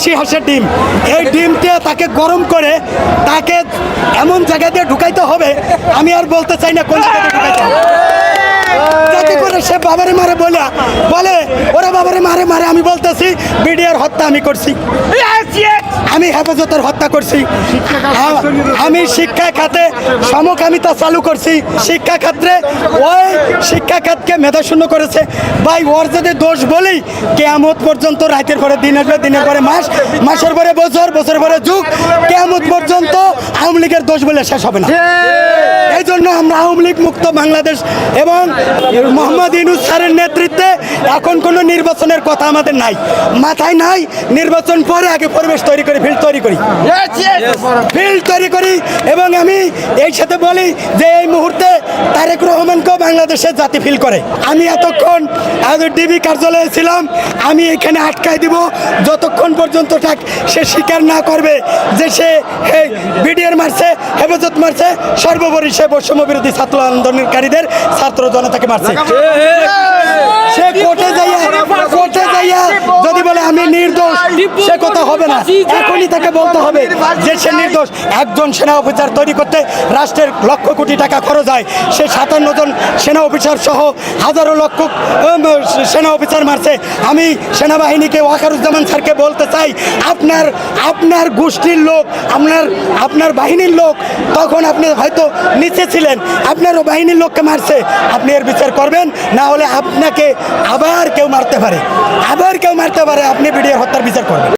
দেশি হাঁসের ডিম, এই ডিমটা তাকে গরম করে তাকে এমন জায়গা দিয়ে ঢুকাইতে হবে, আমি আর বলতে চাই না কোন জায়গাতে ঢুকাইতে হবে, যাতে করে সে বাবারে মারে বলে ওরা বাবারে মারে মারে আমি বলতেছি বিডিআর হত্যা আমি করছি, আমি হেফাজতের হত্যা করছি, আমি শিক্ষা খাতে সমকামিতা চালু করছি, শিক্ষা ক্ষেত্রে ওই শিক্ষা খাতকে মেধাশূন্য করেছে। ভাই ওর যদি দোষ বলি কেয়ামত পর্যন্ত, রাতের পরে দিন আসবে, দিনের পরে মাস, মাসের পরে বছর, বছরের পরে যুগ, কেয়ামত পর্যন্ত আওয়ামী লীগের দোষ বলে শেষ হবে না। এই জন্য আমরা আওয়ামী লীগ মুক্ত বাংলাদেশ এবং মোহাম্মদ ইউনূস স্যারের নেতৃত্বে এখন কোনো নির্বাচনের কথা আমাদের নাই, মাথায় নাই। নির্বাচন পরে আগে পরিবেশ তৈরি করি, ফিল্ড তৈরি করি এবং আমি এই সাথে বলি যে এই মুহূর্তে তারেক রহমানকেও বাংলাদেশের জাতি ফিল করে। আমি এতক্ষণ ডিবি কার্যালয়ে ছিলাম, আমি এখানে আটকাই দিব যতক্ষণ পর্যন্ত সে স্বীকার না করবে যে সে বিডিআর মারছে, হেফাজত মারছে, সর্বোপরি সে বৈষম্য বিরোধী ছাত্র আন্দোলনকারীদের ছাত্র জনতাকে মারছে। সে কোর্টে যাইয়া যদি বলে আমি নির্দোষ, সে কথা হবে না। এখনই তাকে বলতে হবে যে সে নির্দোষ। একজন সেনা অফিসার তৈরি করতে রাষ্ট্রের লক্ষ কোটি টাকা খরচ হয়, সে 57 জন সেনা অফিসার সহ হাজারো লক্ষ সেনা অফিসার মারছে। আমি সেনাবাহিনীকে ওয়াকারুজ্জামান স্যারকে বলতে চাই, আপনার গোষ্ঠীর লোক, আপনার বাহিনীর লোক, তখন আপনি হয়তো নিচে ছিলেন, আপনারও বাহিনীর লোককে মারছে, আপনি এর বিচার করবেন, না হলে আপনাকে আবার কেউ মারতে পারে, আপনি বিডিআর হত্যার বিচার করবেন।